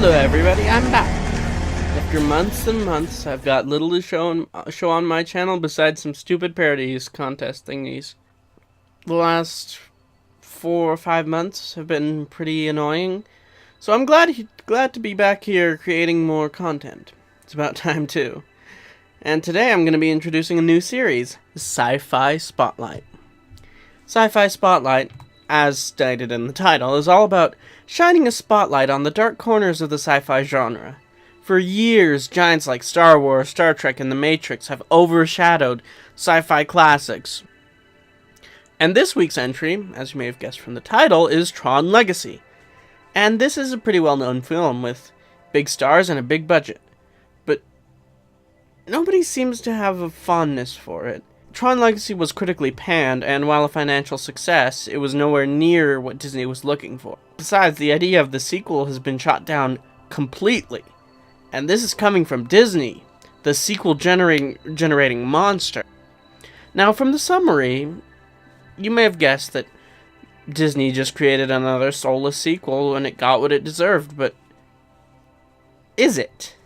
Hello everybody, I'm back. After months and months, I've got little to show on my channel besides some stupid parodies contest thingies. The last 4 or 5 months have been pretty annoying, so I'm glad to be back here creating more content. It's about time too. And today I'm going to be introducing a new series, Sci-Fi Spotlight. Sci-Fi Spotlight, as stated in the title, is all about shining a spotlight on the dark corners of the sci-fi genre. For years, giants like Star Wars, Star Trek, and The Matrix have overshadowed sci-fi classics. And this week's entry, as you may have guessed from the title, is Tron Legacy. And this is a pretty well-known film with big stars and a big budget. But nobody seems to have a fondness for it. Tron Legacy was critically panned, and while a financial success, it was nowhere near what Disney was looking for. Besides, the idea of the sequel has been shot down completely. And this is coming from Disney, the sequel-generating monster. Now, from the summary, you may have guessed that Disney just created another soulless sequel and it got what it deserved, but is it?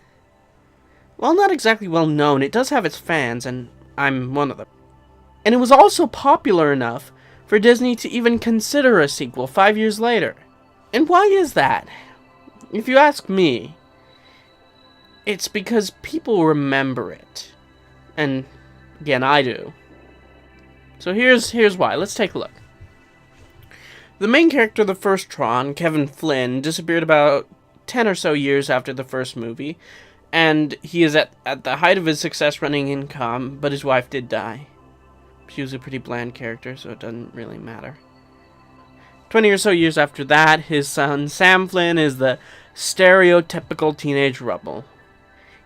Well, not exactly well known. It does have its fans, and I'm one of them. And it was also popular enough for Disney to even consider a sequel 5 years later. And why is that? If you ask me, it's because people remember it. And, again, I do. So here's why. Let's take a look. The main character of the first Tron, Kevin Flynn, disappeared about 10 or so years after the first movie, and he is at the height of his success running income, but his wife did die. She was a pretty bland character, so it doesn't really matter. 20 or so years after that, his son, Sam Flynn, is the stereotypical teenage rebel.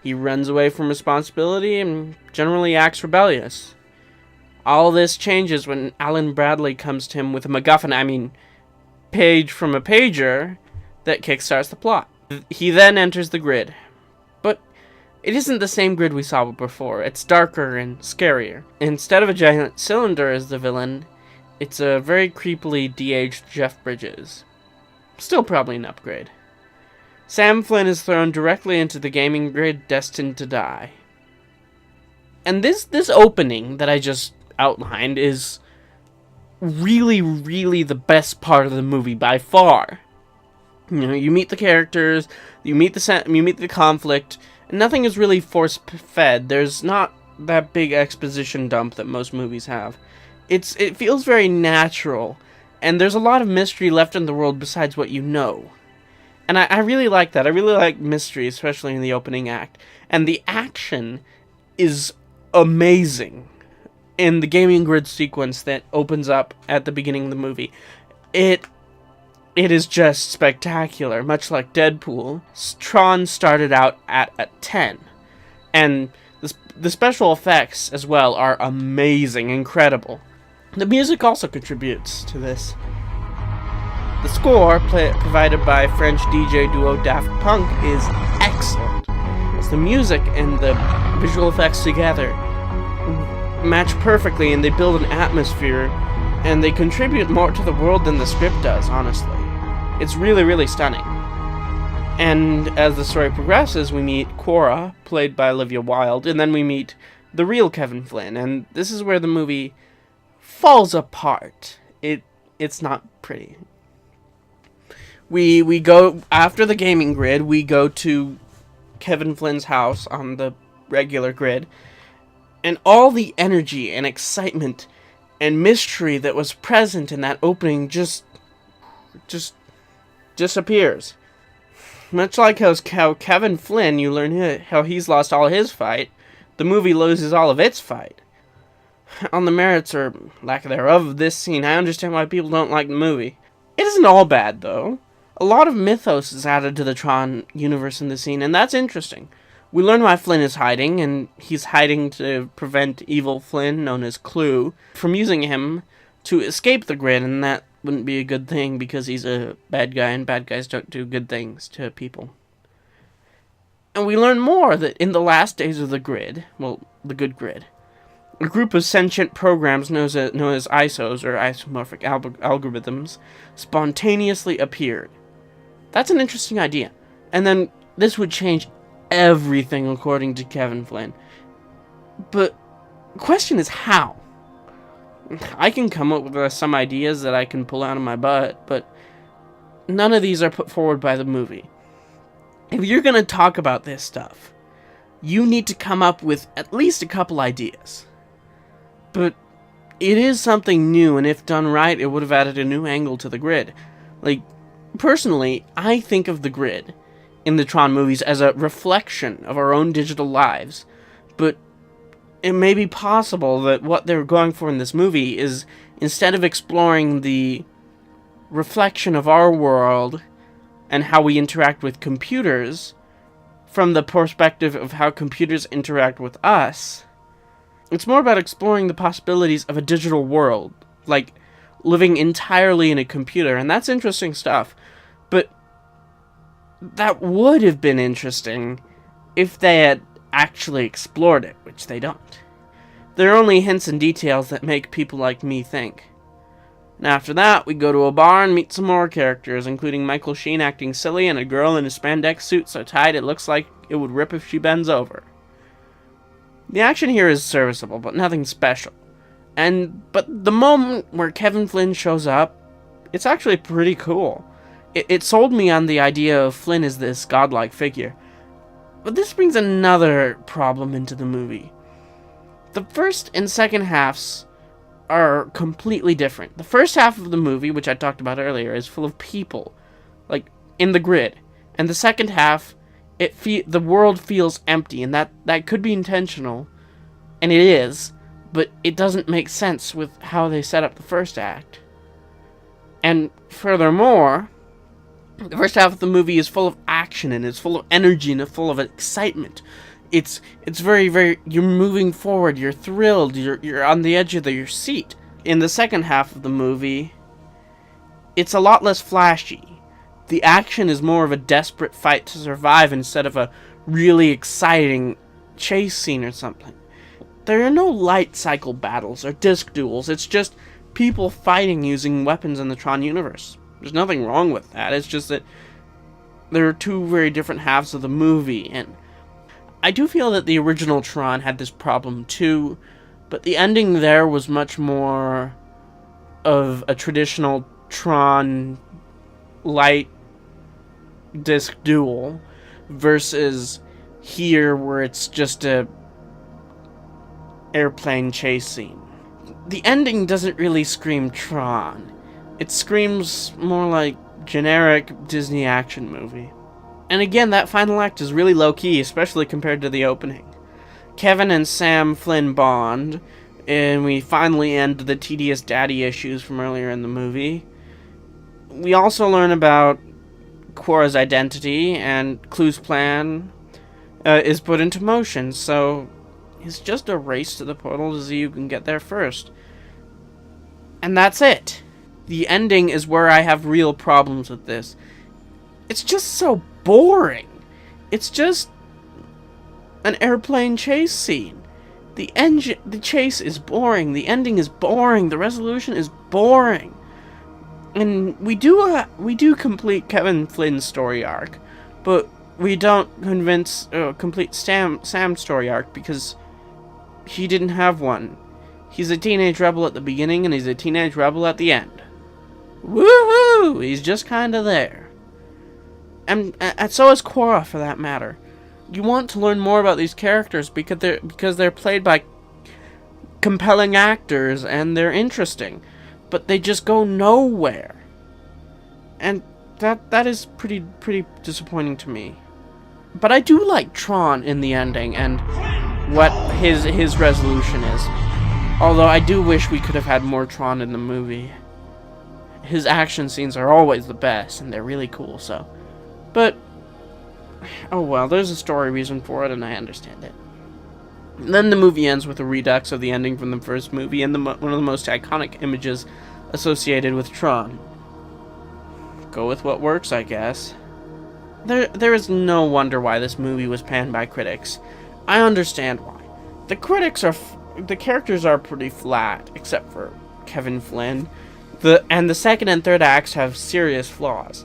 He runs away from responsibility and generally acts rebellious. All this changes when Alan Bradley comes to him with a MacGuffin, page from a pager, that kickstarts the plot. He then enters the grid. But it isn't the same grid we saw before. It's darker and scarier. Instead of a giant cylinder as the villain, it's a very creepily de-aged Jeff Bridges. Still probably an upgrade. Sam Flynn is thrown directly into the gaming grid, destined to die. And this opening that I just outlined is really the best part of the movie by far. You know, you meet the characters, you meet the conflict, and nothing is really force-fed. There's not that big exposition dump that most movies have. It feels very natural, and there's a lot of mystery left in the world besides what you know. And I really like that. I really like mystery, especially in the opening act. And the action is amazing in the gaming grid sequence that opens up at the beginning of the movie. It is just spectacular, much like Deadpool. Tron started out at a 10, and the special effects as well are amazing, incredible. The music also contributes to this. The score, provided by French DJ duo Daft Punk, is excellent. As the music and the visual effects together match perfectly, and they build an atmosphere, and they contribute more to the world than the script does, honestly. It's really stunning. And as the story progresses, we meet Quora, played by Olivia Wilde, and then we meet the real Kevin Flynn, and this is where the movie falls apart. It's not pretty. We go, after the gaming grid, we go to Kevin Flynn's house on the regular grid, and all the energy and excitement and mystery that was present in that opening just disappears. Much like how Kevin Flynn, you learn how he's lost all his fight, the movie loses all of its fight. On the merits, or lack thereof, of this scene, I understand why people don't like the movie. It isn't all bad, though. A lot of mythos is added to the Tron universe in this scene, and that's interesting. We learn why Flynn is hiding, and he's hiding to prevent evil Flynn, known as Clue, from using him to escape the grid, and that wouldn't be a good thing because he's a bad guy, and bad guys don't do good things to people. And we learn more that in the last days of the grid, well, the good grid, a group of sentient programs known as ISOs, or isomorphic algorithms, spontaneously appeared. That's an interesting idea. And then this would change everything according to Kevin Flynn. But the question is how? I can come up with some ideas that I can pull out of my butt, but none of these are put forward by the movie. If you're going to talk about this stuff, you need to come up with at least a couple ideas. But it is something new, and if done right, it would have added a new angle to the grid. Like, personally, I think of the grid in the Tron movies as a reflection of our own digital lives, but it may be possible that what they're going for in this movie is, instead of exploring the reflection of our world and how we interact with computers from the perspective of how computers interact with us, it's more about exploring the possibilities of a digital world, like living entirely in a computer, and that's interesting stuff. But that would have been interesting if they had actually explored it, which they don't. There are only hints and details that make people like me think. And after that, we go to a bar and meet some more characters, including Michael Sheen acting silly and a girl in a spandex suit so tight it looks like it would rip if she bends over. The action here is serviceable, but nothing special. But the moment where Kevin Flynn shows up, it's actually pretty cool. It sold me on the idea of Flynn as this godlike figure. But this brings another problem into the movie. The first and second halves are completely different. The first half of the movie, which I talked about earlier, is full of people, like in the grid. And the second half, the world feels empty, and that could be intentional, and it is, but it doesn't make sense with how they set up the first act. And furthermore, the first half of the movie is full of action, and it's full of energy, and it's full of excitement. It's very, very, you're moving forward, you're thrilled, you're on the edge of your seat. In the second half of the movie, it's a lot less flashy. The action is more of a desperate fight to survive instead of a really exciting chase scene or something. There are no light cycle battles or disc duels, it's just people fighting using weapons in the Tron universe. There's nothing wrong with that, it's just that there are two very different halves of the movie, and I do feel that the original Tron had this problem too, but the ending there was much more of a traditional Tron light disc duel versus here where it's just a airplane chase scene. The ending doesn't really scream Tron. It screams more like generic Disney action movie. And again, that final act is really low-key, especially compared to the opening. Kevin and Sam Flynn bond, and we finally end the tedious daddy issues from earlier in the movie. We also learn about Quorra's identity, and Clue's plan is put into motion, so it's just a race to the portal to see who can get there first. And that's it. The ending is where I have real problems with this. It's just so boring. It's just an airplane chase scene. The chase is boring. The ending is boring. The resolution is boring. And we do complete Kevin Flynn's story arc, but we don't complete Sam's story arc because he didn't have one. He's a teenage rebel at the beginning and he's a teenage rebel at the end. Woohoo! He's just kind of there. And so is Quorra, for that matter. You want to learn more about these characters because they're played by compelling actors and they're interesting, but they just go nowhere. And that is pretty disappointing to me. But I do like Tron in the ending and what his resolution is. Although I do wish we could have had more Tron in the movie. His action scenes are always the best and they're really cool, so. But, oh well, there's a story reason for it, and I understand it. And then the movie ends with a redux of the ending from the first movie, and one of the most iconic images associated with Tron. Go with what works, I guess. There is no wonder why this movie was panned by critics. I understand why. The characters are pretty flat, except for Kevin Flynn. And the second and third acts have serious flaws.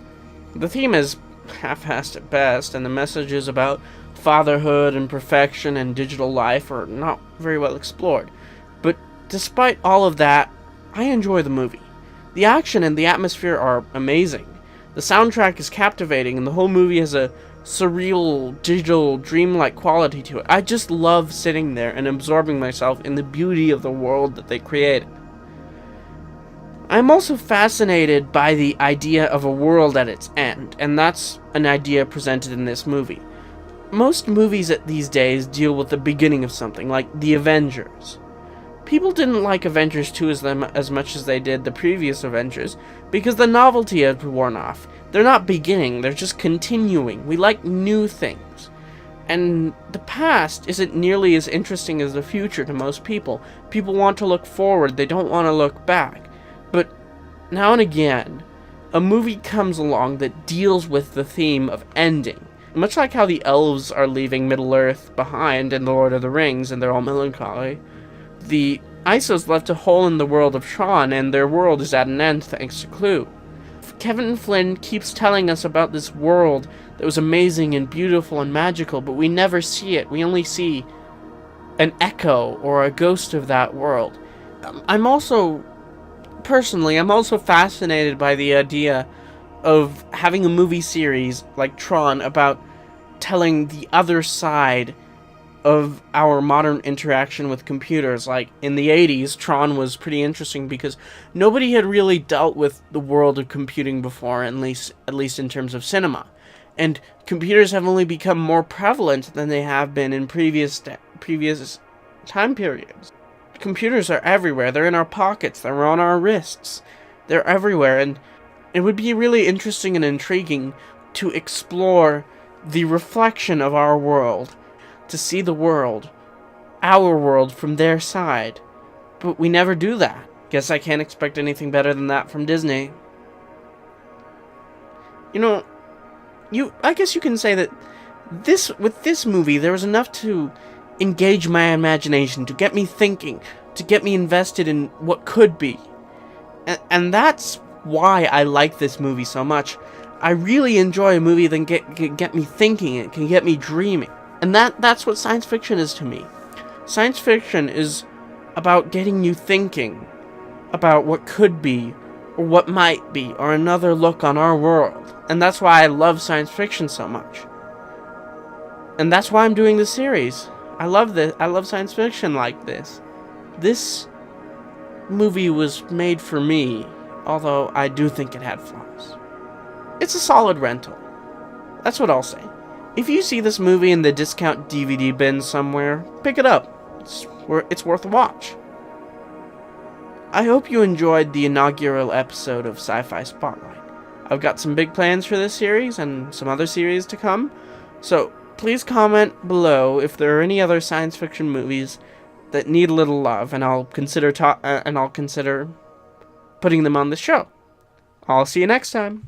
The theme is half-assed at best, and the messages about fatherhood and perfection and digital life are not very well explored. But despite all of that, I enjoy the movie. The action and the atmosphere are amazing. The soundtrack is captivating, and the whole movie has a surreal, digital, dreamlike quality to it. I just love sitting there and absorbing myself in the beauty of the world that they created. I'm also fascinated by the idea of a world at its end, and that's an idea presented in this movie. Most movies these days deal with the beginning of something, like The Avengers. People didn't like Avengers 2 as much as they did the previous Avengers, because the novelty had worn off. They're not beginning, they're just continuing. We like new things. And the past isn't nearly as interesting as the future to most people. People want to look forward, they don't want to look back. But now and again, a movie comes along that deals with the theme of ending. Much like how the elves are leaving Middle-earth behind in The Lord of the Rings and they're all melancholy, the Isos left a hole in the world of Tron and their world is at an end thanks to Clue. Kevin Flynn keeps telling us about this world that was amazing and beautiful and magical, but we never see it. We only see an echo or a ghost of that world. I'm also fascinated by the idea of having a movie series like Tron about telling the other side of our modern interaction with computers. Like in the 80s, Tron was pretty interesting because nobody had really dealt with the world of computing before, at least in terms of cinema. And computers have only become more prevalent than they have been in previous time periods. Computers are everywhere. They're in our pockets. They're on our wrists. They're everywhere. And it would be really interesting and intriguing to explore the reflection of our world, to see the world, our world, from their side. But we never do that. Guess I can't expect anything better than that from Disney. You know, I guess you can say that with this movie, there was enough to engage my imagination, to get me thinking, to get me invested in what could be. And that's why I like this movie so much. I really enjoy a movie that can get me thinking, it can get me dreaming. And that's what science fiction is to me. Science fiction is about getting you thinking about what could be, or what might be, or another look on our world. And that's why I love science fiction so much. And that's why I'm doing this series. I love this. I love science fiction like this. This movie was made for me, although I do think it had flaws. It's a solid rental. That's what I'll say. If you see this movie in the discount DVD bin somewhere, pick it up. It's worth a watch. I hope you enjoyed the inaugural episode of Sci-Fi Spotlight. I've got some big plans for this series and some other series to come, so please comment below if there are any other science fiction movies that need a little love, and I'll consider putting them on the show. I'll see you next time.